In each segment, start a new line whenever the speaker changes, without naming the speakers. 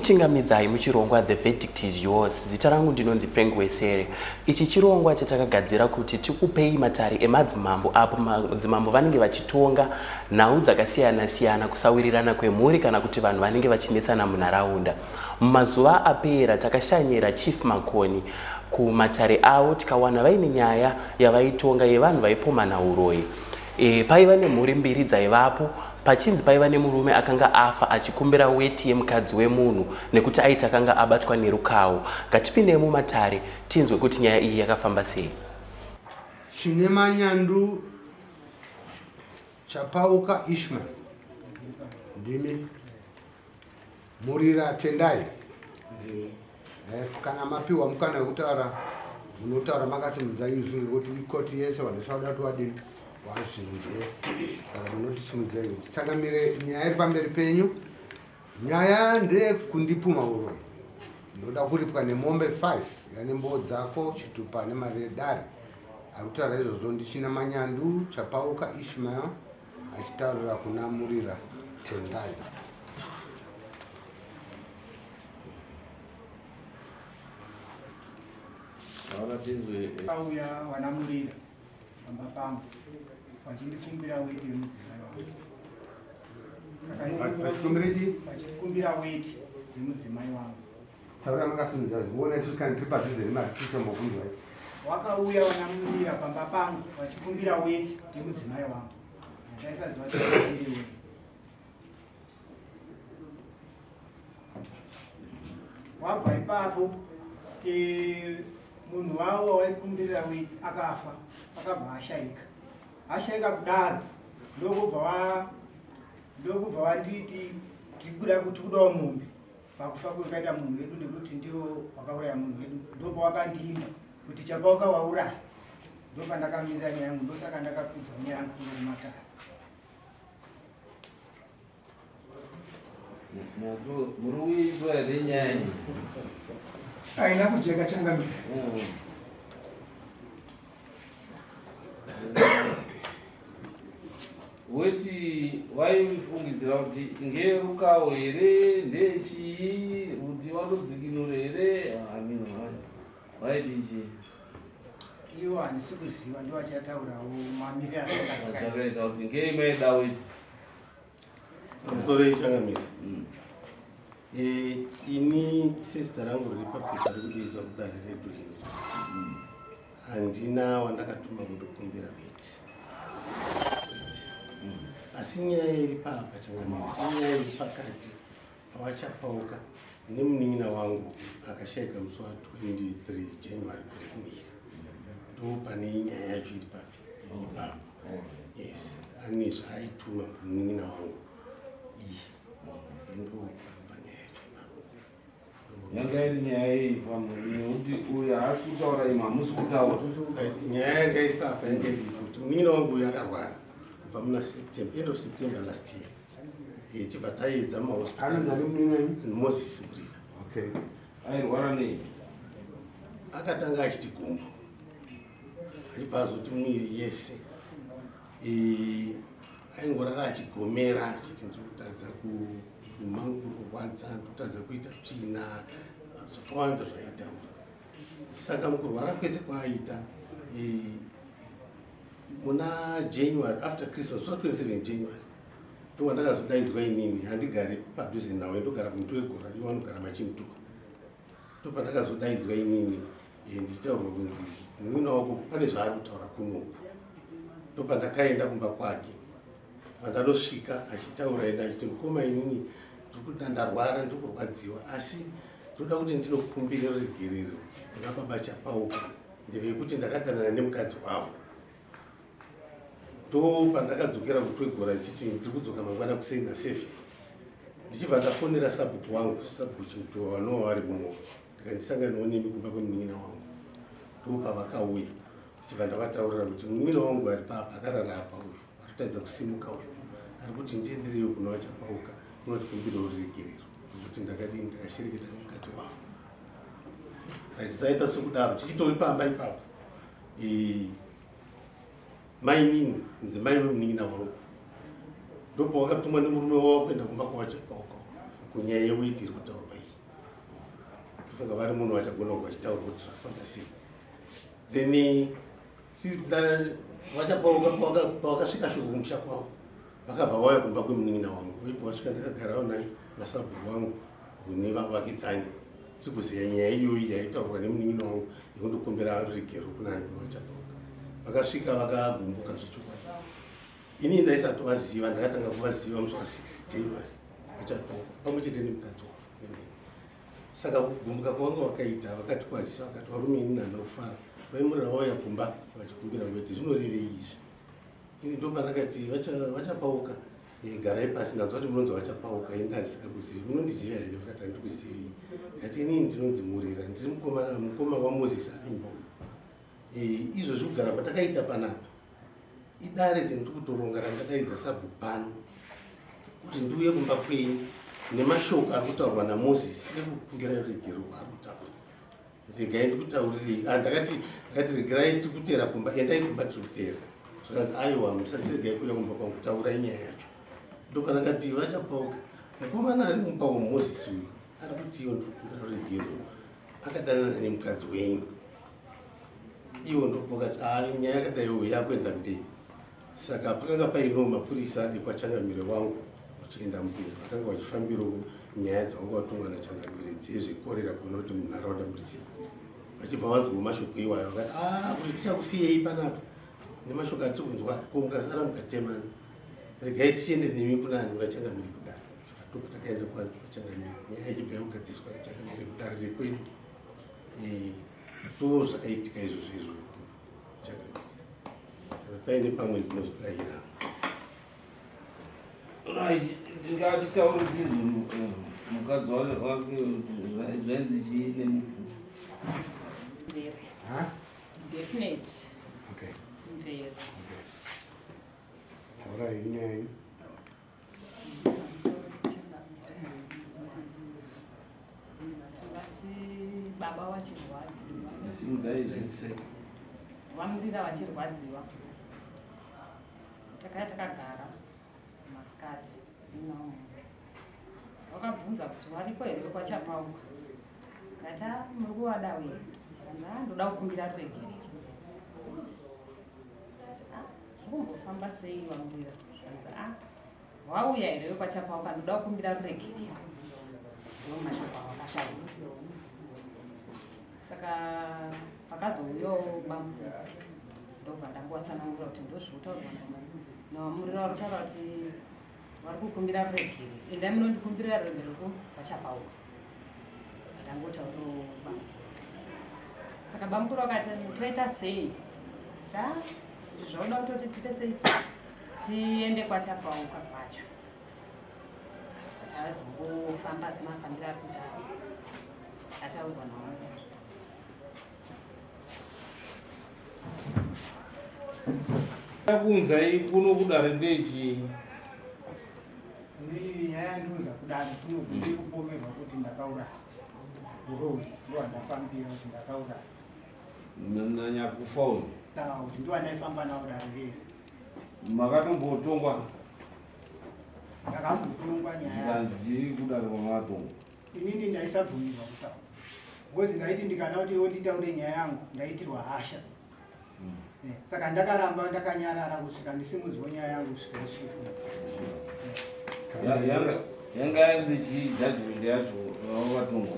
kuchingamidzai muchirongwa The Verdict is Yours. Zita rangu ndinonzi Frank Wesere. Ichi chirongwa chatakagadzira kuti tikupei matare emadzimambo apo madzimambo vanenge vachitonga nhau dzakasiyana siyana kusawirirana kwemhuri kana kuti vanhu vanenge vachinetsana munharaunda. Mumazuva apera takashanyira Chief MAKONI kumatare avo tikawana vaine nyaya yavaitonga yevanhu vaipomana uroyi. Paiva nemhuri mbiri dzaivapo. Pachinzi paiva nemurume akanga afa achikumbira Weti Yemukadzi Wemunhu nekuti aita akanga abatwa nerukawo. Ngatipinde mumatare tinzwe kuti nyaya iyi yakafamba sei.
Chine manyandu chapauka Ishmael ndimi murira tendai kana mapiwa mukana wekutaura munotaura makasimudza izvi ngekuti ikoti yese vanosauda kuti wadini wazvinzwe saka munotisimudza izvi tsangamire nyaya iri pamberi penyu. Nyaya ndekundipuma uroyi ndoda kuripwa nemombe 5 yani mboo dzako chitupa nemari yedare. Ari kutaura izvozvo ndichina manyandu chapauka Ishmael achitaurira kuna murira tendai.
Auya wanamurira pamba pangu vachindikumbira Weti yemudzimai wangu. Vachikumbira Weti yemudzimai wangu.
Taura makasimudza ziona chikani tiri padhuze nematito mokundwa.
Wakauya wanamurira pamba pangu vachikumbira Weti yemudzimai wangu. Ndaisaziva chikumbira Weti. Wabva ipapo munhu wavo waikumbirira Weti akafa, akabva ashaika kudaro ndokubva vanditi tikuda kuti kudawo mombe pakufa kwakaita munhu wedu nekuti ndiwo wakauraya munhu wedu. Ndopawakandimba kuti chapauka wauraya. Ndopandakamirira nyaya yangu, ndosaka ndakakudza nyaya yangu mumatare.
Muruizwa here nyaya
Aina kujeka changamira.
Weti waifungidzira kuti ngerukawo here ndechii kuti wanodzikinura here amino waiti chii
Iwo handisi kuziva ndowachataurawo mamiriro
atakaita kuti ngeimaida Weti
musoro ichangamira. Ini sezita rangu riri papepa rikudeedza kudare redu rino handina wandakatuma kundokumbira Weti. Asi nyaya iri papa changamira inyaya iri pakati pawachapauka nemunin'ina wangu akashaika musi wa23 January kurekunisa. Ndo pane nyaya yacho iri papi iri ipapo. Yes, ane zvaaituma munin'ina wangu iyi endo
yanga iri nyaya iyi pamuri kuti uyu haasi kutaura ima hamusi kutaura.
Nyaya yanga iri papa yanga iri kuti munin'ina wangu uyu akarwara kubva muna September, end of September last year. Chibva taedza mumahospital. Moses Murira.
Airwara nei?
Akatanga achiti gumbo achibva azoti mwiri yese aingorara achigomera achiti ndikutadza kumangu kurwadza ndikutadza kuita tsvina zvakawanda zvaitaura. Saka mukurwara kwese kwaaita muna January after Christmas 27 January ndo wandakazodaidzwa inini. Handigari padhuze nawe, ndogara kuMutu weGora, iwo anogara Machimutuka. Ndo pandakazodaidzwa inini ndichitaurwa kunzi munin'ina wako pane zvaari kutaura kunoku. Ndo pandakaenda kumba kwake vandanosvika achitaura enda achiti mukoma inini ndikuti ndarwara ndikurwadziwa asi ndoda kuti ndinokumbire ruregerero kuna baba chapauka ndevekuti ndakadanana nemukadzi wavo. Ndo pandakadzokera kuMutu weGora ndichiti ndiri kudzoka mangwana kuseni na7 ndichibva ndafonera sabhuku wangu Chimutuwa wanowa vari muno ndikandisanganiwo nemi kumba kwemunin'ina wangu. Ndo pavakauya ndichibva ndavataurira kuti munin'ina wangu ari papa akarara apa uyu arikutadza kusimuka uyu ari kuti ndiendereyo kuna wachapauka unotikumbirawo ruregerero nokuti ndakashereketa nemukadzi wavo. Tisaita sokudaro tichitori pamba ipapo mainini mudzimai wemunin'ina wangu ndopa wakatumwa nemurume wavo kuenda kumba kwawachapauka kunyaya yeWeti iri kutaurwa iyi. Funga vari munhu vachagona vachitaura kuti zvafamba sei. Then pavakasvika shoko kumusha kwavo vakabva vauya kumba kwemunin'ina wangu vaibva vasvika ndakagarawo nasabhuru wangu nevavakidzani tikuziva nyaya iyoyi yaitaurwa nemunin'ina wangu yekundokumbira ruregero kunani kuvachapauka. Vakasvika vakagumbuka zvechokwadi. Ini ndaisati vaziva, ndakatanga kuvaziva muswa 6 January vachapauka pamwe chete nemukadzi wangu. Saka kugumbuka kwavo vakaita vakati kwazisa vakati varume ini nhanda kufara vaimurira vauya kumba vachikumbira Weti zvinorevei izvi. Ini ndo pandakati vachapauka garai pasi ndanzwa kuti munonzi vachapauka. Ini ndandisikakuzivi, munondiziva here? Vakati handikuzivi. Ndikati inini ndinonzi Murira, ndiri mukoma waMozisi arimbo. Izvozvi kugara patakaita panapa idare ndiri kutoronga randadaidza sabhuku pano kuti ndiuye kumba kwenyu nemashoko ari kutaurwa naMozisi ekukumbira ruregero ari kutaura. Regai ndikutaurirei. Ndakati regai tikutera kumba, endai kumba tiri kutera. Zvakanzi aiwa musati regai kuuya kumba kwangu kutaurai nyaya yacho. Ndopandakati vachapauka. Mukomana ari mumba waMozisi uyu ari kuti iwo ndiri kukumbira ruregero akadanana nemukadzi wenyu. Iwo ndopokati nyaya yakadaiwo yakuenda mberi. Saka pakanga paino mapurisa ekwachangamire wangu uchienda mberi. Vakanga vachifambirawo nyaya dzavanga vatongwa nachangamire dzezvekorera kuona kuti munharaunda muri sei. Vachibva vanzwa mashoko iwayo vakati kuti tichakusiyei panapa nemashoko atiri kunzwa ko mukasara mukatemana. Regai tichiende nemi kunani kunachangamire kudare. Ndipo takaenda kwachangamire. Nyaya ichibva yakugadziswa nachangamire kudare rekwedu. Ndo zvakaitika izvozvo changamire. Paine pamwe ndinozodayira.
Ndingatitaurikirwe mukadzi wake zvainzi chii nemufu?
Definite.
Okay.
Mvere.
Taura inyaya.
Baba vachirwadziwa.
Simudzai
Vamurira vachirwadziwa. Takaya takagara masikati ninawo. Vakabvunza kuti varipo here kwachapauka. Kata muri kuvada uye. Ndoda kukumbira ruregero. Kumbofamba sei vamurira? Wauya here kwachapauka ndoda kukumbira ruregero. Ndo mashoko akashaya. Saka pakazouyawo bambo ndobva ndangowatsanangura kuti ndozvinotaurwa nawamurira warutaura kuti vari kukumbira ruregero. Endai munondikumbirira ruregero vachapauka. Ndangotaurawo bambo. Saka bamukuru vakati toita sei? Zvauda kutoti tiite sei? Tiende kwachapauka kwacho. Kuti azongofamba semafambiro ari kuita ataurwa nawo.
Takunzai kuno kudare ndechi.
Ni nyaya ndiunza kudare kunogumbi kupomerwa kuti ndakauraya. Uroyi ndo wandafambira kuti ndakauraya.
Nanya kufaulu.
Kuti ndo wandaifamba nawo dare rese.
Makatombotongwa.
Ndakambotongwa nyaya.
Ndanziri kudare kwamatongo.
Inini ndaisabvumirwa kutaura. Ngozi ndaiti ndikada kuti nditaure nyaya yangu ndaitirwa hasha. Saka ndakaramba ndakanyarara kusvika ndisimudzwa nyaya yangu kusvika usviku.
Yanga yanzi chii judgment yacho vavatongwa?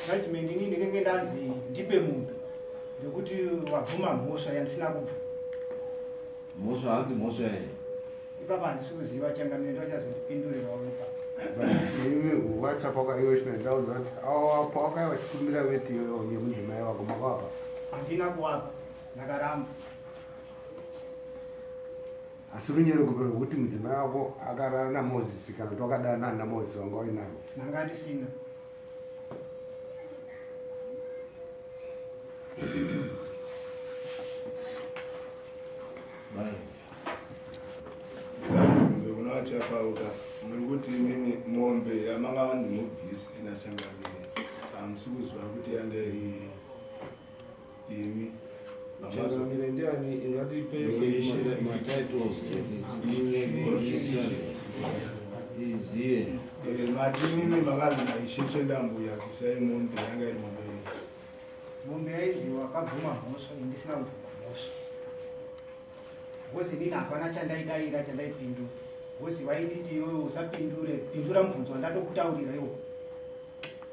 Judgment inini ndinenge ndanzi ndipe munhu nekuti wabvuma mhosva yandisina kubva.
Mhosva hanzi mhosva here?
Ipapa handisi kuziva changamire ndovachazondipindurirawo ipapa.
Imi wachapauka iwe chinondauza kuti pauka vachikumbira Weti yemudzimai wako makavapa?
Handina kuvapa, ndakaramba.
Asi runyero kupera kuti mudzimai wako akarara naMozisi kana kuti wakadana naMozisi wanga wainavo?
Nanga ndisina.
Kuna vachapauka muri kuti imini mombe yamanga ndimubvisi inachangamire hamusi kuzwa kuti yandei imi
changamire ndiani ingatipe matitles iziye
mati imimi makanzi maishe chendambuya kisai mombe yanga iri mombe
mombe yainzi wakabvuma mhosva indisina kubvuma mhosva wozi nini hapana chandaidayira chandaipindura wozi wainditi iwewe usapindure pindura mubvunzo wandatokutaurira iwo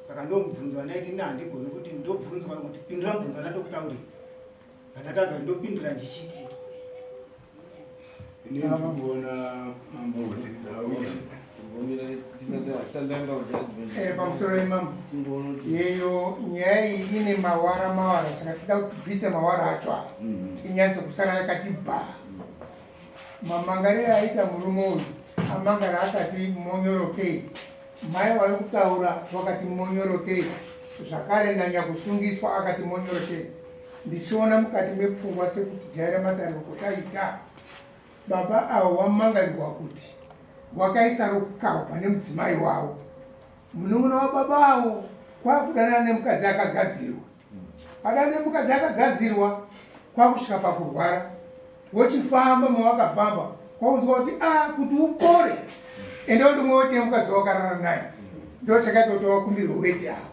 saka ndomubvunzo wandaiti nini handigoni kuti ndobvunzwa kuti pindura mubvunzo wandatokutaurira ndatadza ndopindura ndichiti
ndikuona mambo
pamusoro imambo yeyo nyaya iyi ine mawara saka tida kuti tibvise mawara acho aya inyase kusara yakati bha mamangariro aita murume uyu amangara akati monyorokei mai vari kutaura vakati monyorokei zvakare nanyakusungiswa akati monyorokei ndichiona mukati mepfungwa sekuti jaira matandokotaita baba avo wamangarirwa kuti wakaisa rukawa pane mudzimai wavo munun'una wababa avo kwakudanana nemukadzi akagadzirwa adana nemukadzi akagadzirwa kwakusvika pakurwara wochifamba mawakafamba kwaunzwa kuti kuti upore ende wondomwe mukadzi wakarara naye ndo chakaita kuti wakumbirwa Weti avo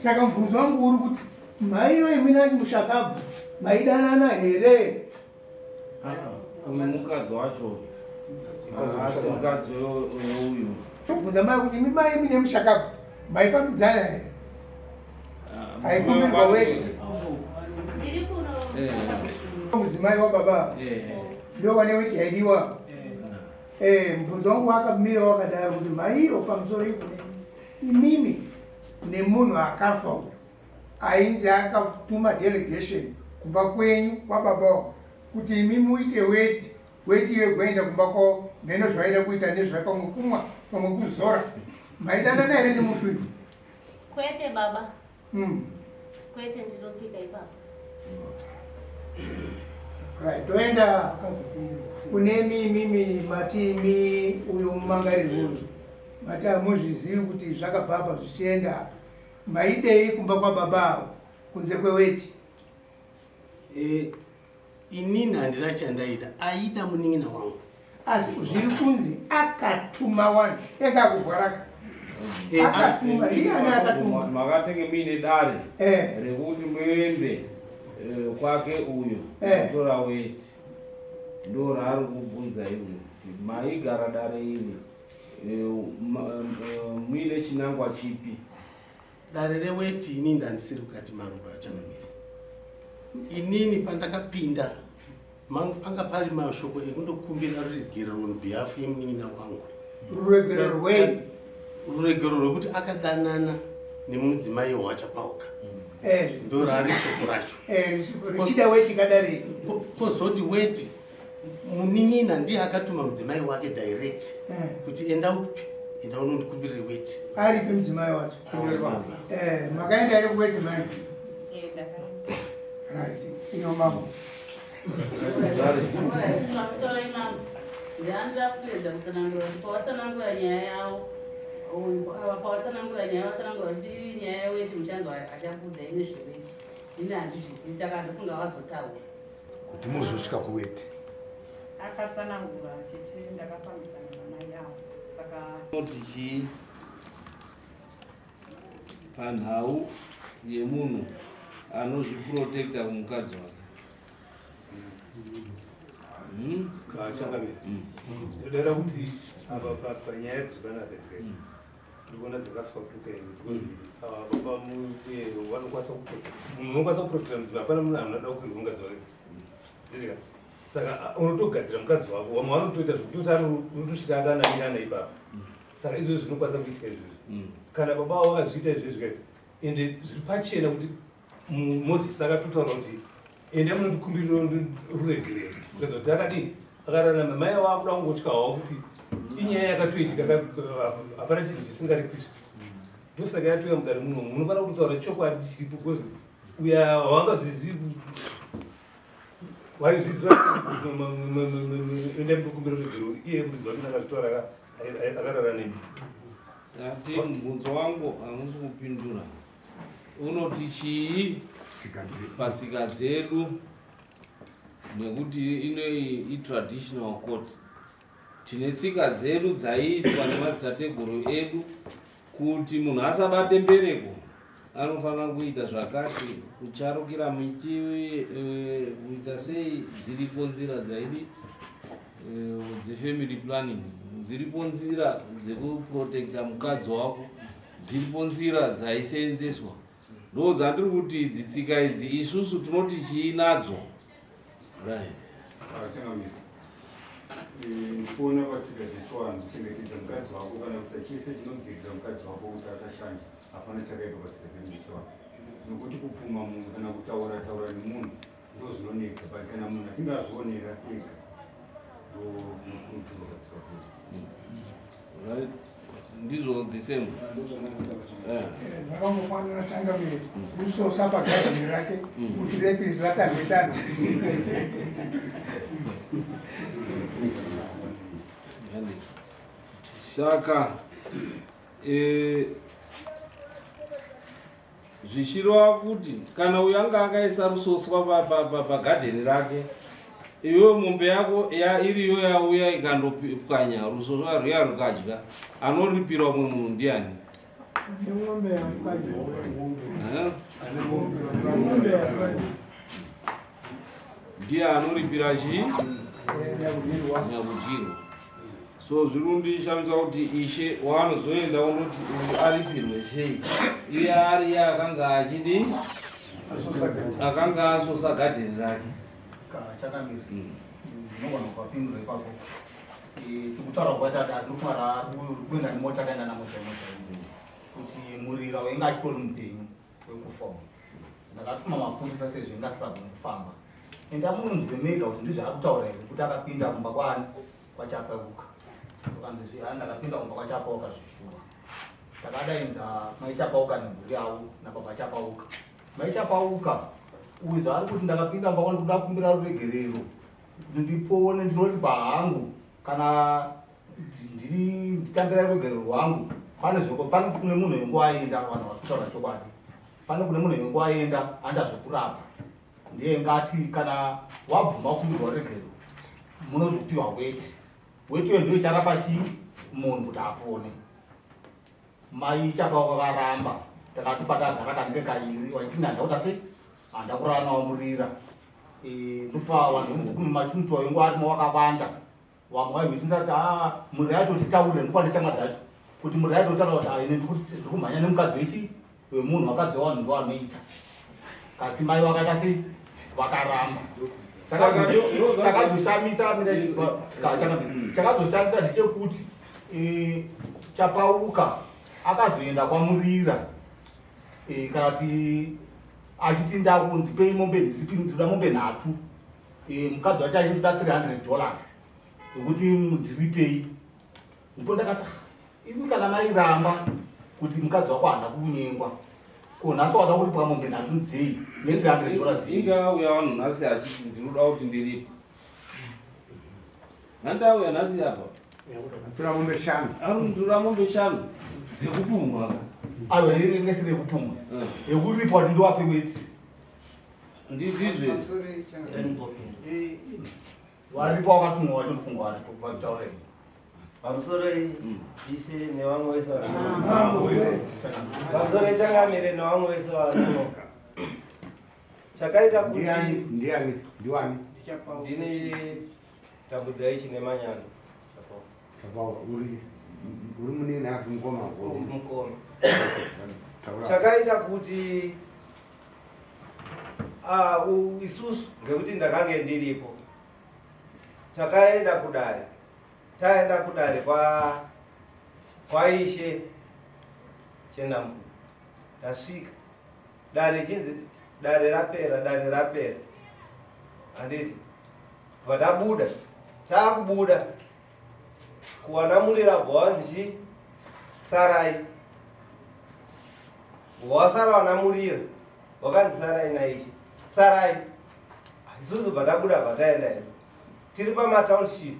saka mubvunzo wangu uri kuti maiyo imina mushakabvu maidanana here
uyu mukadzi wacho asi mukadzi uyu
tobvunza mai kuti mimai mine mushakabvu maifambidzana here aikumbirwa Weti mudzimai wababa ndo wane Weti yaidiwa mubvunzo wangu wakamira wakadaro kuti maiyo pamusoro imimi nemunhu akafa uyu ainzi akatuma delegation kumba kwenyu kwababa kuti imi muite Weti iwe kuenda kumba kwavo mheno zvaida kuita nezvai pamwe kumwa pamwe kuzora maidanana here nemufiru
kwete baba kwete ndinopika ipapo
right toenda kune mimi matimi uyu mumangarirwo uyu mati hamuzvizivi kuti zvakabvapa zvichienda maidei kumba kwababa avo kunze kweWeti
inini handina chandaida aida munin'ina wangu
asi zviri kunzi akatuma wanhu engakuvharaka akatuma iyani akatuma
makatenge muine dare rekuti muende kwake uyo tora Weti ndo raari kubvunza iwe maigara dare iri muine chinangwa chipi
dare reWeti inini ndandisiri kukati maruva achangamiri inini pandakapinda panga pari mashoko ekundokumbira ruregero on behalf yemunin'ina wangu ruregero rwekuti akadanana nemudzimai wachapauka ndo rari shoko racho
richida Weti kadare
kozoti Weti munin'ina ndiye akatuma mudzimai wake direct kuti enda upi enda unondikumbirire Weti
aripi mudzimai wacho makaenda iri kuWeti mai right ino mamo
pamusoro imambo ndandira kupedza kutsanangura kuti pawatsanangura nyaya yavo pawatsanangura nyaya vatsanangura kuti iri nyaya yaWeti muchanzwa achakudza ine zveWeti ini handizvizii saka ndofunga wazotaura
kuti muzosvika kuWeti
akatsanangura chiti ndakafambidzana namai yavo saka
tichi panhau yemunhu anozviprotekta kumukadzi wake
kachangamira ndoda kuti apa panyaya dziripanapedze ndikuona dzakaswatuka ine baba vanokwanisa munhu unokwanisa kuprotecta mudzimai hapana munhu anoda kuirwa mukadzi wake ndizika saka unotogadzira mukadzi wako wamwe vanotoita zvekuti unotosvika akananirana ipapo saka izvozvo zvinokwanisa kuitika izvozvo kana baba wavo akazviita izvozvo ende zviri pachena kuti Moses akatotaura kuti ende munondikumbirira ruregerero ukadza kuti akadini akararama mai avo akuda kungotyawo kuti inyaya yakatoitika hapana chinhu chisingaripiswa ndosaka yatouya mugare muno munofanira kutaura chokwadi chiripo because uya wangazvizivi waizviziva ende mutokumbira ruregerero iye muridzi wake akazvitaura akarara nemi
ati mubvunzo wangu hamusi kupindura unoti chii patsika dzedu nekuti inoi itraditional court tine tsika dzedu dzaiitwa nemadzitateguru edu kuti munhu asabate mbereko anofanira kuita zvakati kucharukira miti kuita sei dziripo nzira dzaidi dzefamily planning dziripo nzira dzekuprotekta mukadzi wako dziripo nzira dzaiseenzeswa ndo dzandiri kuti idzi tsika idzi isusu tinoti chiinadzo right
kuona kwatsika dzesvanhu kuchengetedza mukadzi wako kana kusachise chinodzirira mukadzi wako kuti asashanja hapana chakaipa kwatsika dzemishwana nokuti kupfuma munhu kana kutaura nemunhu ndo zvinonetsa but kana munhu atingazvionera ega ndo zvinokurudzirwa kwatsika dzedu
ndizvo the same
vakambofanira changamire kusosa pagadhini rake kuti repisi ratanhetana
saka zvichireva kuti kana uyo anga akaisa rusoswa pagadheni rake iwe mombe yako iriyo yauya ikandopwanya rusoswa rwuya rukadya anoripira umwe munhu ndiani ndiye anoripira chii nyakudyirwa so zviri kundishamisa kuti ishe waanozoenda unoti aripirwe sei iye ariye akanga achidi akanga asosa gadheni rake
chakamira nogona kwapindura ipapo tikutaura kwaita tinofanira kuenda nemota kaenda namota kuti murira wainge achitori mupenyu wekufoma ndakatuma mapurisa sezvo ingasisagona kufamba ende amunonzwe mega kuti ndizvaakutaura here kuti akapinda kumba kwani kwachapauka tokanzi ndakapinda kumba kwachapauka zvishua takadainza maichapauka nemhuri yavo nababa chapauka maichapauka uyu zvaari kuti ndakapinda kumba kwani kuda kumbira ruregerero ndipone ndinoripa hangu kana nditambira ruregerero rwangu pane kune munhu yengu aenda vanhu vasitaura chokwadi pane kune munhu yengu aenda andazokurapa ndiye ngati kana wabvuma kumbirwa ruregerero munozopiwa weti weti iyo ndio icharapa chii munhu kuti apone mai chapauka karamba takatofa tagara kanenge kairi wachiti ndandauda sei handakurara nawo murira ndofa vanhu kune machumuti waingu arimo wakawanda vamwe vaivechindati muri yaitoti taurire ndofanira shanga dzacho kuti muri yaitotaura kuti aine ndikumhanya nemukadzi wechi wemunhu wakadzi wavanhu ndo anoita kasi mai vakaita sei vakaramba chakazoshamisa ndechekuti chapauka akazoenda kwamurira kana kuti achiti ndipei mombe ndinoda mombe 3 mukadzi wacho achitoda $300 ekuti ndiripei ndipo ndakati imi kana mairamba kuti mukadzi wako handa kunyengwa ko nhasi wada kuripwa mombe 3 nzei ne$300
ingauya vanhu nhasi achiti ndinoda kuti ndiripo nandauya nhasi apa
tora mombe 5
arundura mombe 5 dzekupumwa
ayo ngesire kupumwa yekuripwa kuti ndiwape weti
ndizve
waripo wakatumwa wacho ndofunga waripo vakutaurei
pamusoro ishe nevamwe vese pamusoro ichangamire nevamwe vese vanonoka chakaita kuti
ndiwani
ndine tambudzai chine manyano
uri munini ati mukoma
mukoma chakaita kuti isusu ngekuti ndakange ndiripo takaenda kudare taenda kudare kwaishe chenambu tasvika dare chinzi dare rapera handiti vatabuda taakubuda kuwanamurira bhawanzi chi sarai wasara wanamurira wakanzi sarai naishe sarai isusu bvatabuda bvataenda ino tiri pamatownship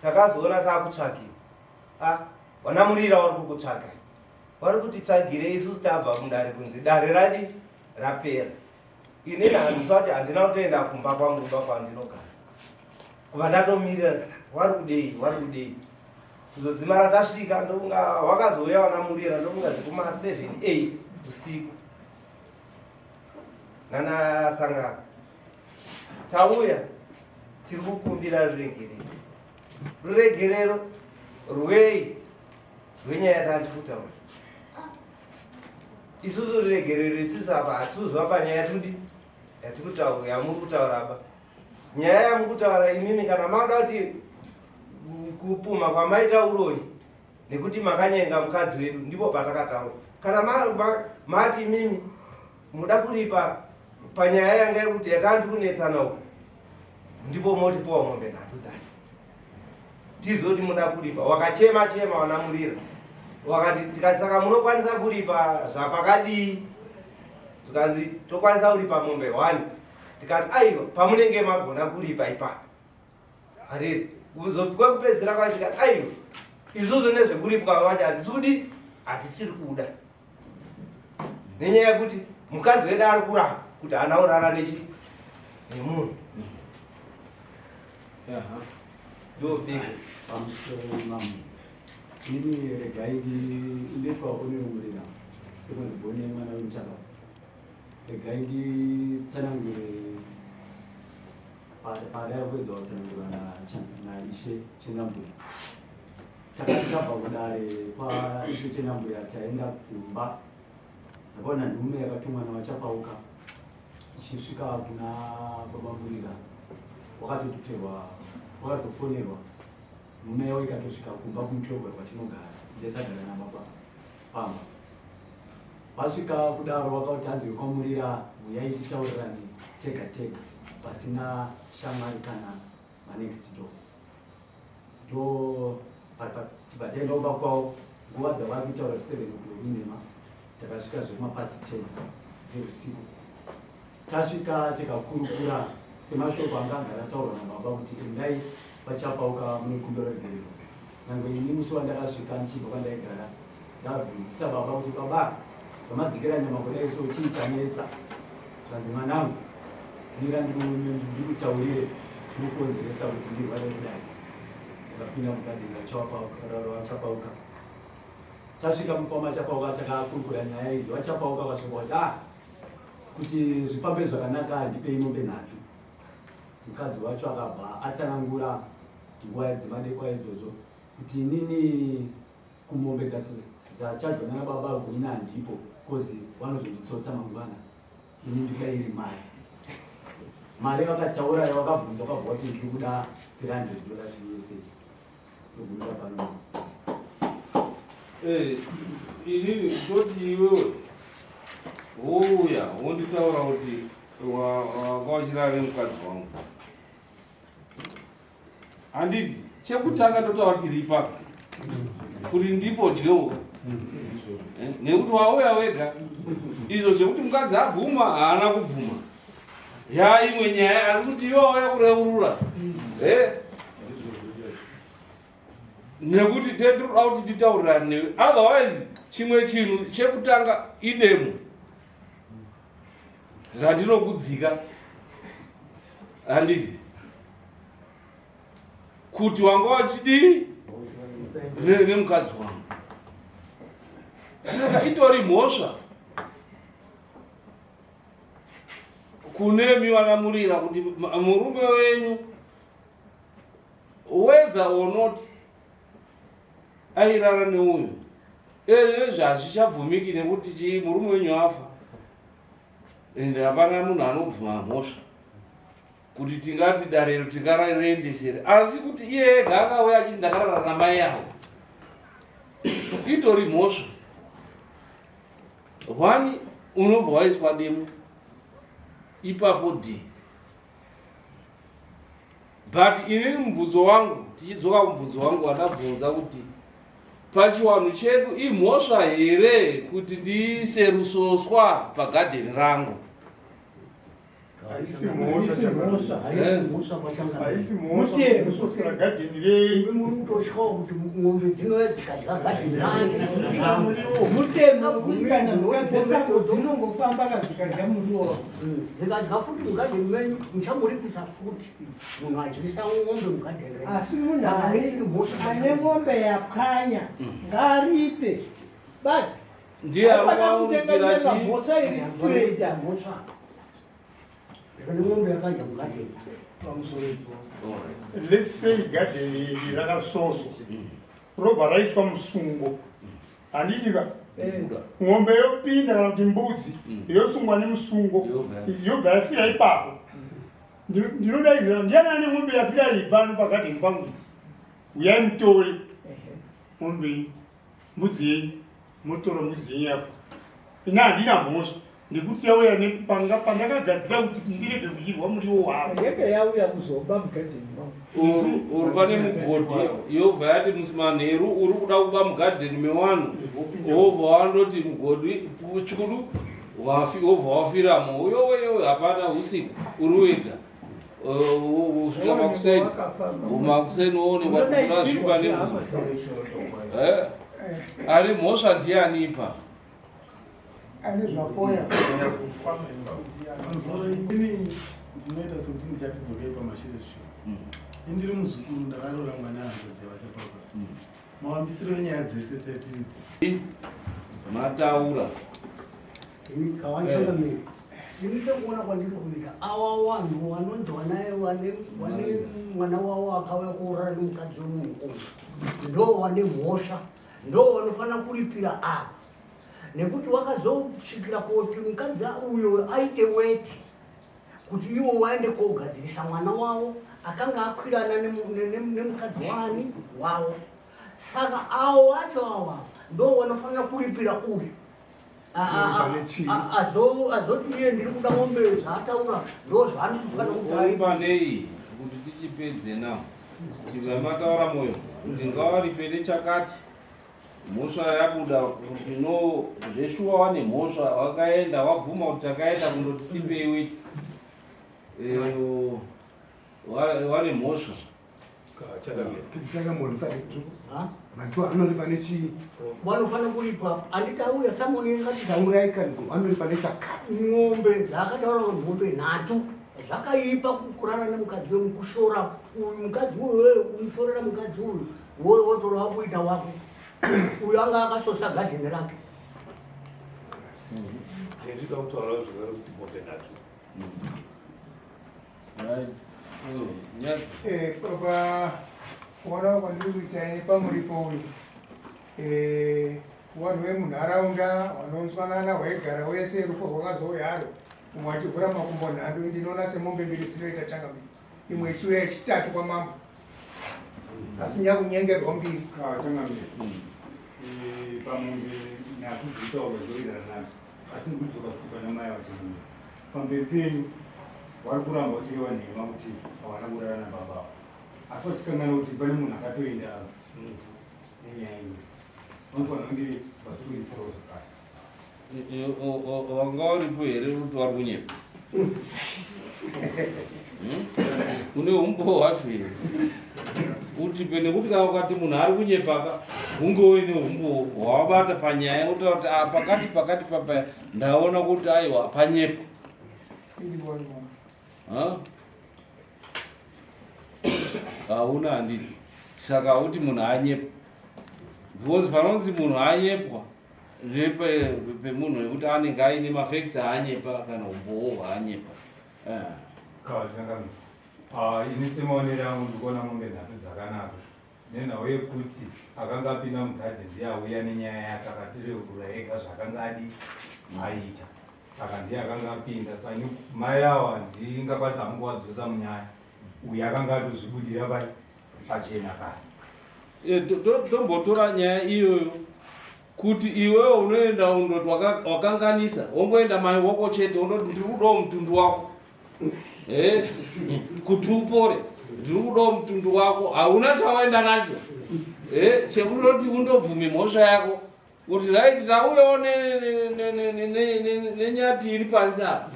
takazoona taakutsvakiwa wanamurira vari kukutsvakai vari kutitsvagire isusu tabva mudare kunzi dare radi rapera ini handisati handina kutoenda kumba kwangu kumba kwandinogara kuva ndatomirira vari kudei kuzodzimara tasvika ndokunga wakazouya wanamurira ndokunga zvekuma 7-8 usiku nana Sangara tauya tiri kukumbira ruregerero rwei rwenyaya yatandi kutaura isusu ruregerero isusu apa hatisuzwa panyaya yamuri kutaura apa nyaya yamuri kutaura imimi kana mada kuti kupuma kwamaita uroi nekuti makanyenga mukadzi wedu ndipo patakataura kana mati imimi muda kuripa panyaya yanga yekuti yatandi kunetsana uku ndipo motipowa mombe nhatu dzacho tizoti muda kuripa wakachema wanamurira wakati tikati saka munokwanisa kuripa zvapakadii zvikanzi tokwanisa kuripa mombe 1 tikati aiwa pamunenge magona kuripa ipapo hariri kwekupedzisira kwacho tikati aiwa isusu nezvekuripwa kwacho hatisudi hatisiri kuda nenyaya yekuti mukadzi wedu ari kurapa kuti hana urara nemunhu ndobingo
ini regai ndetwa kunerumurira sekunzibone mwana wemchaka regai nditsanangure pada yakwedza kutsanangura naishe chenambura takati tabva kudare kwaishe chenambura taenda kumba ndakaona nhume yakatumwa navachapauka ichisvika kuna babamburira wakatotiperwa wakatofonerwa nhume yavo ikatosvika kumba kumutogwa kwatinogara ndesagara nababa pamba vasvika kudaro vakauti hanzi vekwamurira uyai titaurirane tega tega pasina shamwari kana manext door ndo tibataenda kumba kwavo nguva dzavari kutaura 7 o'clock takasvika zvemapasti 10 dzeusiku tasvika tikakurukura semashoko anga agara nababa kuti endai vachapauka munekumbiro regerero nyange ini musi wandakasvika ndichibva kwandaigara ndabvunzisa baba kuti baba zvamadzikira nyama kudai so chii chanetsa zvanzi mwanangu mira ndikutaurire zvinokonzeresa kuti ndirware kudai ndakapinda mukati vachapauka tasvika pamachapauka takakurukura nyaya idzi vachapauka vasvika kuti kuti zvifambe zvakanaka ndipei mombe 3 mukadzi wacho akabva atsanangura nguva dzemadekwa idzodzo kuti inini kumombe dzachadwa nana baba kuina handipo kozi vanozonditsotsa mangwana ini ndikuda iri mari vakataura vakabvunza vakabva kuti ndiri kuda $300 zvese nogumira pano
inini toti iwewe wouya wonditaura kuti wakawachirare mukadzi wangu handiti chekutanga totaura tiripa kuti ndipo dyeuka nekuti wauya wega izvo zvekuti mukadzi abvuma haana kubvuma yaimwe nyaya asi kuti iwe wauya kureurura nekuti tendikuda kuti titaurirane newe otherwise chimwe chinhu chekutanga idemo randinokudzika handiti kuti wanga wachidii nemukadzi wangu saka itori mhosva kunemi vanamurira kuti murume wenyu whether or not airara neuyu zvazvichabvumiki nekuti murume wenyu afa ende hapana munhu anobvuma mhosva kuti tingati darero tingararendesere asi kuti iye ega akauya achiti ndakarara namai yavo itori mhosva 1 unobva waiswa demo ipapo d but inini mubvunzo wangu tichidzoka kumubvunzo wangu wandabvunza kuti pachiwanhu chedu imhosva here kuti ndiise rusoswa pagadheni rangu
haisi mhosva haisi mhosva kusosera gadheni renyu muri kutoshawo kuti mombe dzinouya dzikadya gadheni rangu mutemo mukadzesango dzinongofamba kadzikadya muriwo dzikadya futi mugadheni menyu muchamuripisa futi munhu adyisa mombe mugadheni renyu asi munhu ane mombe yapwanya ngaripe but
ndiye anokutenganisa
mhosva iri straight mhosva Let's say garden rakasoso robva raitwa musungo handitika ng'ombe yopinda kana kuti mbudzi yosungwa nemusungo yobva yafira ipapo ndinodaidzira ndiani ane ng'ombe yafira ipano pagadheni pangu uyai mutore ng'ombe iyi mbudzi yenyu motora mbudzi yenyu yafa ina handina mhosva nekuti yauya pandakagadzira kuti ndirege kudyirwa muriwo wavo
yenge yauya kuzoba mugadheni
uri pane mugodhi yobva yati musimanheru uri kuda kuba mugadheni mewanhu wobva wandoti mugodhi chikudu wobva wafiramo uyoweyo hapana usiku uri wega usvika makuseni woone vaazvipa nemvura ari mhosva ndianipa
ndinoita sekuti ndichatidzokei pamashure shure indiri muzukuru ndakarora mwana hanzadzi vachapapa mawambisiro enyaya dzese tatiripo
mataura
ndinise kuona kwandiri kuita awa vanhu vanonzi vane mwana wavo akauya kuurara nemukadzi wemunhu uyu ndo vane mhosva ndo vanofanira kuripira apa nekuti wakazosvikira kuti mukadzi uyo aite weti kuti ivo vaende kogadzirisa mwana wavo akanga akwirana nemukadzi wani wavo saka avo vacho ava ndo vanofanira kuripira uyu azoti iye ndiri kuda ng'ombe zvaataura ndo zvaanofanira
kugaripanei kuti tichipedze nao tivamataura moyo ndingawaripe nechakati mhosva yabuda kuti no zveshuwa wane mhosva wakaenda wabvuma kuti takaenda kundoti tipei weti wane mhosva
anoripa nechii
vanofanira kuripa anditauya samonengatizauyaikanooripa nechakati ng'ombe dzakataura ng'ombe nhatu zvakaipa kurara nemukadzi wemukushora uyu mukadzi uyu umushorera mukadzi uyu wotora wakuita wako uyu anga akasosa gadheni rake
ndinoda kutaura zvakare kuti ng'ombe nhatu
papa kuona kwandiri kuita ini pamuripo uyu vanhu vemunharaunda vanonzwanana vaigara wese rufo rwakazouyaro umwe achivhura makumbo nhando ndinoona semombe mbiri dzinoita changamiri imwe ichiuya yechitatu kwamambo asi nyakunyengerwa mbiri
changamiri pamombe nhatu dzitaurwa zoirana nadzo asi ndikudzoka kutuka namai vachangamiri pamberi penyu vari kuramba kutireva nhema kuti havana kurara nababa asi vachikanganwa kuti pane munhu akatoenda mufu nenyaya iyi vanofanira kunge vachitoripowo zvakare
wanga uripo here kuti vari kunyepa une umbo hwacho here utipe nekuti kana ukati munhu ari kunyepaka hunge uine umbo hwawabata panyaya utaura kuti pakati papa ndaona kuti aiwa panyepa hauna handidi saka hauti munhu anyepa because panonzi munhu anyepwa pemunhu wekuti anenge aine mafacts aanyepa kana umbowo hwaanyepa
ini semaonero angu ndikuona mombe nhatu dzakanaka nenhau yekuti akanga apinda mugadheni ndiye auya nenyaya yake akatireurura ega zvakanga adi aita saka ndiye akanga apinda saka mai ava ndingakwanisa munguwadzosa munyaya uyu akanga atozvibudira pachena kare
tombotora nyaya iyoyo kuti iwewe unoenda undoti wakanganisa wongoenda mai wako chete undoti ndiri kudawo mutundu wako kuti upore ndiri kudawo mutundu wako hauna chawaenda nacho chekunoti undobvume mhosva yako kuti raiti tauyawo nenyati iri panze apa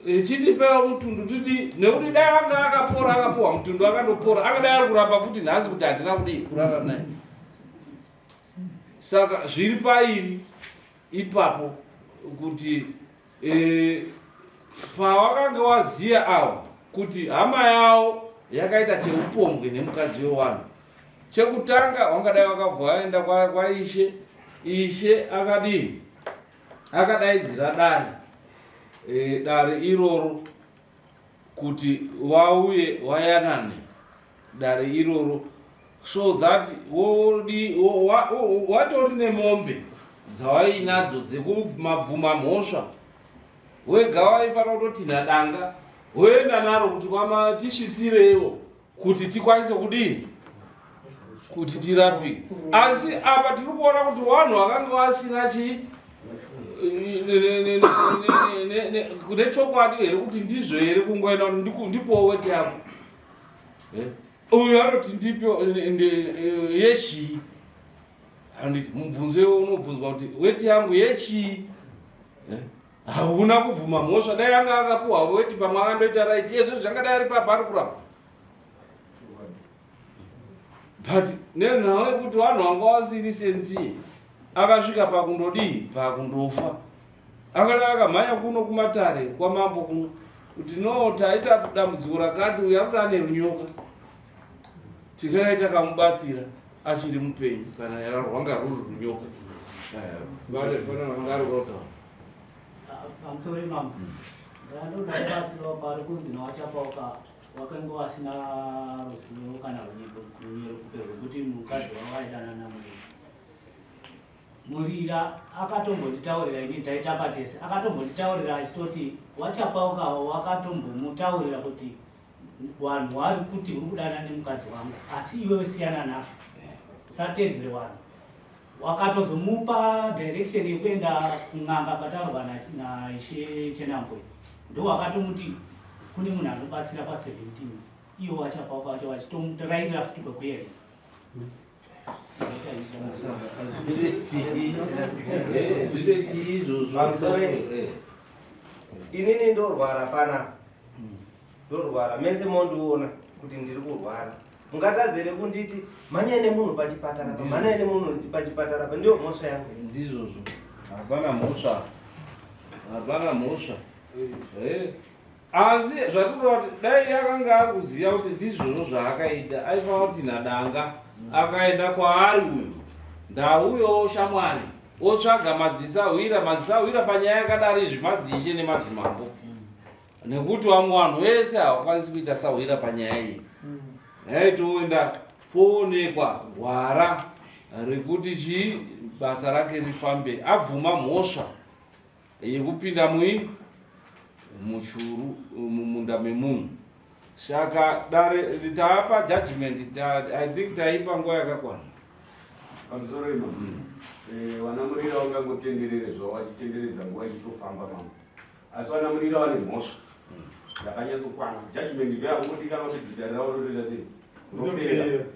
chitipewa mutundu titi nekuti dai anga akapuwa mutundu akandopora angadai ari kuramba futi nhasi kuti handina kudii kurara naye saka zviri pairi ipapo kuti pawakanga waziya awa kuti hama yawo yakaita cheupombwe nemukadzi wewanhu chekutanga wangadai wakabva waenda kwaishe ishe akadii akadaidzira dare iroro kuti wauye wayanane dare iroro so that watori nemombe dzawainadzo dzekumabvuma mhosva wega waifanira kutoti nadanga woenda naro kuti tisvitsireiwo kuti tikwanise kudii kuti tirapike. Asi apa tiri kuona kuti vanhu vakanga vasina kune chokwadi here kuti ndizvo here kungoenda kuti ndipowo weti yako uyu anoti ndipo yechii handiti mubvunzo unobvunzwa kuti weti yangu yechii hauna kubvuma mhosva dai anga akapuhwa weti pamwe akandoita raiti izvo zvangadai ari pari kurapa but nenhau yekuti vanhu vanga vasiri sensiye akasvika pakundodii pakundofa akadai akamhanya kuno kumatare kwamambo kuno kuti no taita dambudziko rakati uyu arikuda ane runyoka tikadai takamubatsira achiri mupenyu kana rwanga ruri runyoka vanga rurotaura
pamusoro imamo ndandodabatsirawo pari kunzi nawachapauka wakanga wasina ruzivo kana runyero rwekuti mukadzi wavaidana namurira murira akatombotitaurira ini taitamba tese akatombotitaurira achitoti wachapaukawo wakatombomutaurira kuti vanhu vari kuti uri kudana nemukadzi wangu asi iwewe siyana nazvo usatedzere vanhu wakatozomupa direction yekuenda kun'anga pataurwa naishe chenambwe ndo wakatomuti kune munhu anobatsira pa 17 iwo wachapauka wacho vachitomutarairira futi kwekuenda
inini ndorwara pana ndorwara mese mondiona kuti ndiri kurwara mungatadzere kunditi manyai nemunhu pachipatara pa manyai nemunhu pachipatara pa ndio mhosva yangu
ndizvozvo hapana mhosva asi zvatirova kuti dai akanga ari kuziva kuti ndizvozvo zvaakaita aifanira kuti nadanga akaenda kwaari uyu ndauyowo shamwari otsvaga madziso ahwira panyaya yakadaro izvi madzishe nemadzimambo nekuti vamwe vanhu vese havakwanisi kuita sahwira panyaya iyi yaitoenda poonekwa gwara rekuti chii basa rake rifambe abvuma mhosva yekupinda muchuru mumunda memunhu saka dare taapa judgment I think taipa nguva yakakwana
pamusoro imo vanamurira vangangotenderere zvavo vachitenderedza nguva ichitofamba mamwe asi vanamurira vane mhosva yakanyatsokwana judgment ndoyakungodikana kuti dzida ravo rotoita sei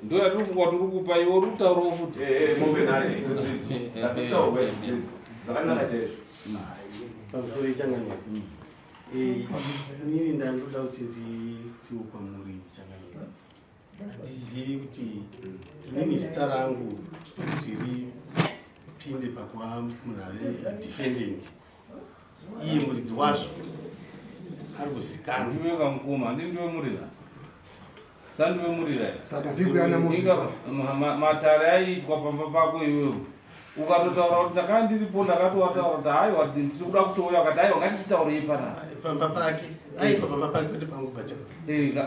ndo yatiri kungwa tiri kupa iwo rutauro futi
mombe nati zvatisikaurwa zvakanaka chaizvo
pamusoro ichanganira inini ndandoda kuti tiukwamuri changanira handizivi kuti inini zita rangu kuti ripinde pakuva munhu adefendant iye muridzi wazvo ari kuzikanwa
ndiwe kamukoma handii ndiwe murira sandiwe murira matare aiitwa pamba pako iwewe ukatotaura kuti ndakaa ndiripo ndakatowataura kuti haiwa ndiri kuda kutouya ukati haiwa ngatichitaurei panapa
pamba pake aitwa pamba pake kuti pangu pachako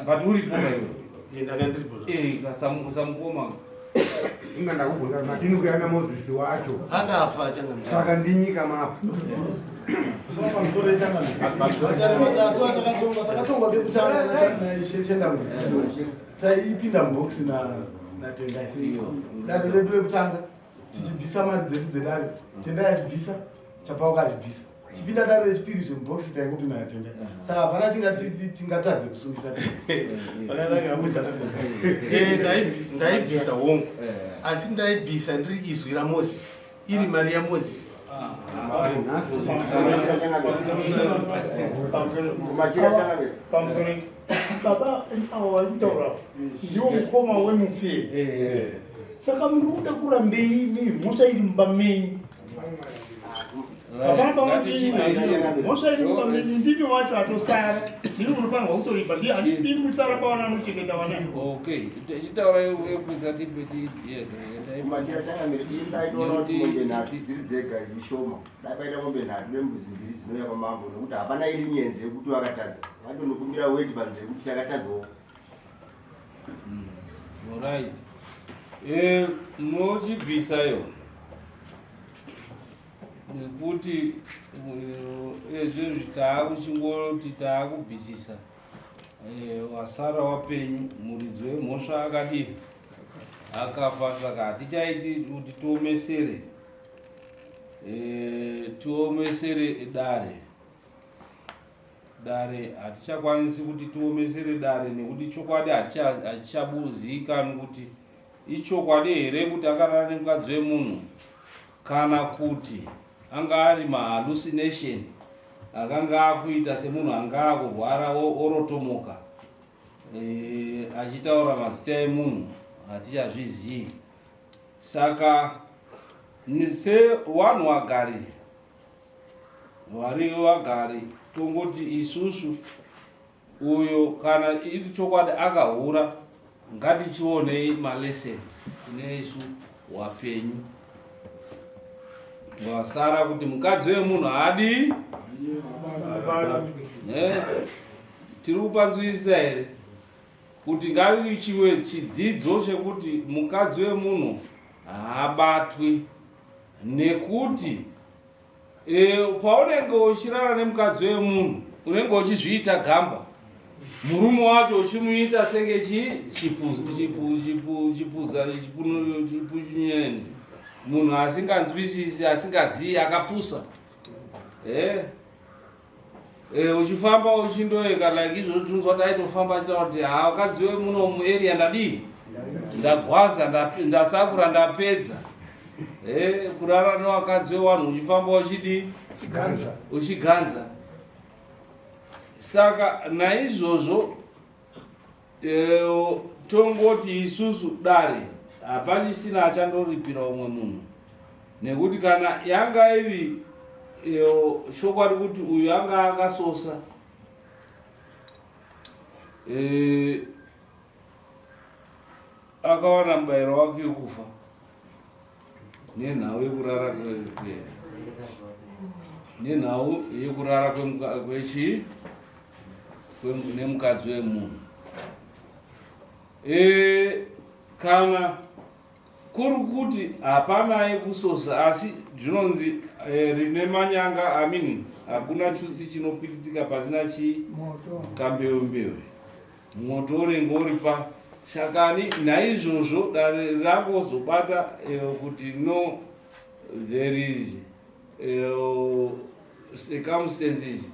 but uripo kaiwe
ndanga ndiripo
samukoma
inga ndakubvunza madini kuyana mozisi wacho
akafa changa
saka ndinyika mapo
pamusoro echangatakatonga kekutanga naishe chendamwe taipinda mubhokisi natendai dare redu rekutanga tichibvisa mari dzedu dzedare tendai achibvisa chapauka achibvisa chipinda dare rechipiri zvemubhokisi taingopinda natendai saka hapana tingatadze kusungisa
ndaibvisa hongu asi ndaibvisa ndiri izwi ramozisi iri mari yamozisi
baba awanditaura ndiwo mukoma wemuferi saka muri kuda kurambei mhosva iri mumba menyu
hapana pamuti mhosva iri kupambeni ndimi wacho atosara ndini unofanirwa kutoripa ndini musara pawana anochengeta vana.
Okay, chitaura yekuza
kumachira changamiri ndaitoona kuti mombe nhatu dziri dzega ishoma dai paita mombe nhatu nembuzi mbiri dzinouya pamambo nekuti hapana iri nyenzi yekuti wakatadza vandonokumbira weti vanhu zvekuti takatadzawo.
Alright. Muchibvisayo nekuti ezvezvi taakuchingoti taakubvisisa wasara wapenyu muridzi wemhosva akadii akafa, saka hatichaiti kuti tiomesere dare hatichakwanisi kuti tiomesere dare nekuti chokwadi hatichabuzikanwi kuti ichokwadi here kuti akarara nemukadzi wemunhu kana kuti anga ari mahallucination akanga akuita semunhu anga akurwara orotomoka achitaura mazita emunhu hatichazvizivi. Saka sevanhu vagari tongoti isusu uyo kana iri chokwadi akahura ngatichionei maleseni kune isu wapenyu wasara kuti mukadzi wemunhu haadi tiri kupanzwisisa here kuti ngarichiwe chidzidzo chekuti mukadzi wemunhu haabatwi, nekuti paunenge uchirara nemukadzi wemunhu unenge uchizviita gamba, murume wacho uchimuita senge chipunyeni, munhu asinganzwisisi asingazivi akapusa. Uchifamba uchindoeka like izvo tunzwa taitofamba kuti wakadzi wemunhu muarea ndadii ndagwaza ndasakura ndapedza. Kurara newakadzi wewanhu uchifamba uchidii uchiganza. Saka naizvozvo tongoti isusu dare hapachisina achandoripira umwe munhu, nekuti kana yanga iri shokwadi kuti uyu anga akasosa akawana mubayiro wake wekufa nenhau yekurara nemukadzi wemunhu. Kana kuri kuti hapana yekusosa asi zvinonzi rine manyanga hakuna chusi chinopiritika pasina kambeumbewe, moto unenge uripa. Shakani naizvozvo dare rangozobata kuti no there is circumstances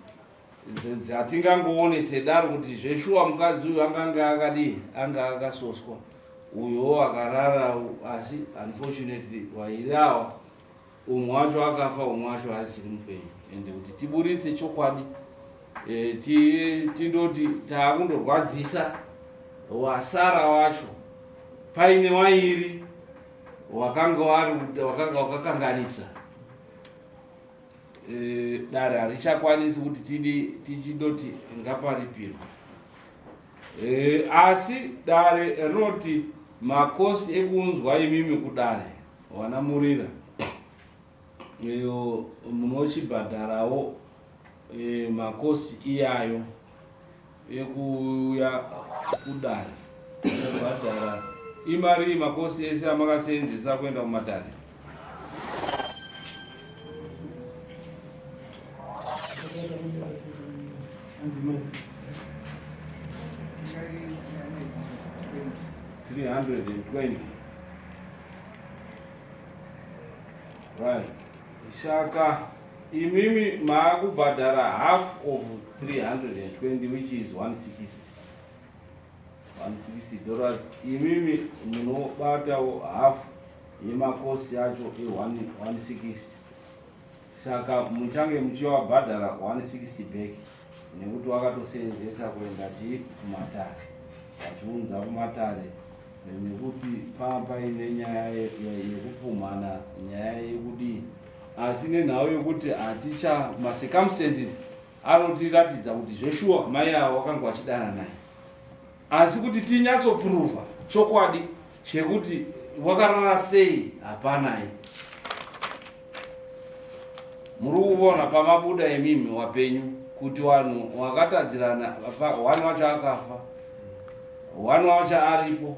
dzatingangoone sedaro kuti zveshuwa mukadzi uyu anganga akadii anga akasoswa uyo akarara, asi unfortunately wairi awa umwe wacho akafa umwe wacho achiri mupenyu. Ende kuti tiburitse chokwadi tindoti taakundorwadzisa wasara wacho paine wairi wakanga wakakanganisa, dare harichakwanisi kuti tichindoti ngaparipirwa. Asi dare rinoti makosi ekunzwa imimi kudare wanamurira munochibhadharawo makosi iyayo ekuuya kudare kubhadhara imari makosi ese amakasenzesa kuenda kumadare. $320. Right. Shaka imimi maakubhadhara half of 320 which is $160. Imimi munobatawo half yemakosi yacho e160. Saka muchange muchiwabhadhara 160 back nekuti wakatosenzesa kuenda kumatare vachiunza kumatare, nekuti paine nyaya yekupumhana, nyaya yekudii asi nenhau yokuti haticha macircumstances anotiratidza kuti zveshuwa mai avo vakanga vachidana naye, asi kuti tinyatsopruvha chokwadi chekuti wakarara sei hapanai. Muri kuona pamabuda emimi wapenyu kuti vanhu wakatadzirana, wani wacho akafa, wani wacho aripo,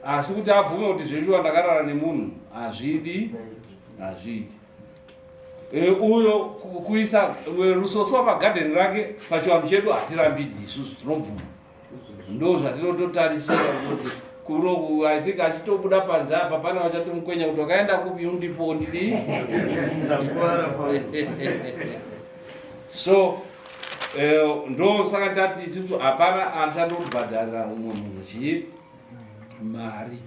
asi kuti abvume kuti zveshuwa ndakarara nemunhu hazvidi. Uyo kuisa rusoswa pagadheni rake pachivanhu chedu hatirambidzi isusu, tinobvuma. Ndo zvatinototarisira kuti kuno I think achitobuda panze apa pana vachatomukwenya kuti wakaenda kupi undipo ndidi. So ndo saka tati isusu hapana achandobhadharira munhu chii mari,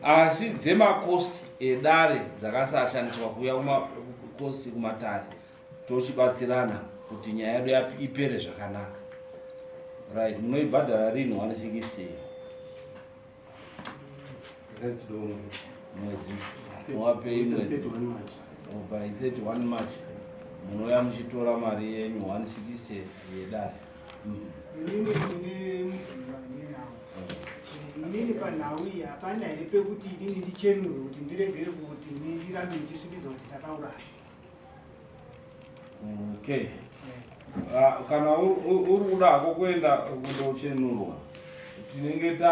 asi dzemakosti edare dzakasashandiswa kuya kumakosti kumatare tochibatsirana kuti nyaya yedu ipere zvakanaka. Right, munoibhadhara rini 160 mwedzi, muwapei mwedzi by 31 March munoya muchitora mari yenyu 160 yedare.
Inini panhau iyi hapana here pekuti inini ndichenurwe kuti ndiregere kuti ndirambe ndichisvibidza kuti takauraya.
Okay. Kana uri kuda hako kuenda kundochenurwa, tinenge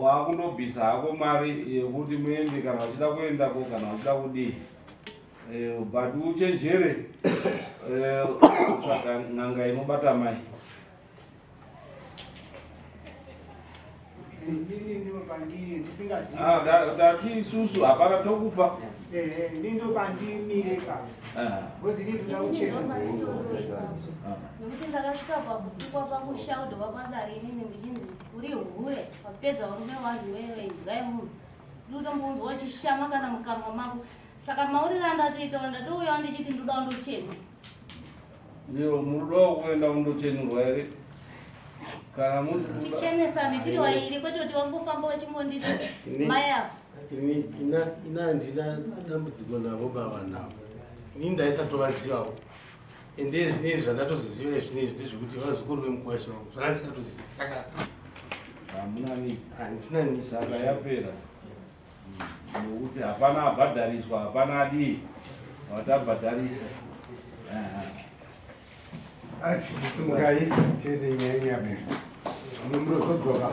wakundobvisa hako mari yekuti muende kana wachida kuendako kana wachida kudii, but uchenjere kutsvaga n'anga inobata mai. Dati isusu hapana tokupa.
Ndindopandimire pa. Bozi ndindoda kuchena.
Nokuti ndakasvika pakutukwa pakushaudwa padare inini ndichinzi uri hure wapedza urume wangu wewe nzgai munhu ndotombonzwa wachishama kana mukanwa mako, saka maurira ndatoitawo ndatouyawo ndichiti ndoda kundochenwa.
Ndiro murudo kuenda kundochenurwa here kana
tichenesane tiri wairi kwete kuti wangofamba wachingonditi mai apo.
Ina handina dambudziko navo baba navo, inini ndaisatovazivawo ende zvinezvi zvandatoziziva zvinezvi ndezvekuti vazukuru vemukwasha vangu zvakandikatoziva, saka handina nini
saka yapera nokuti hapana abhadhariswa, hapana adii watabhadharisa.
Ati simukai tiende nyaya yabe. Munozodzwa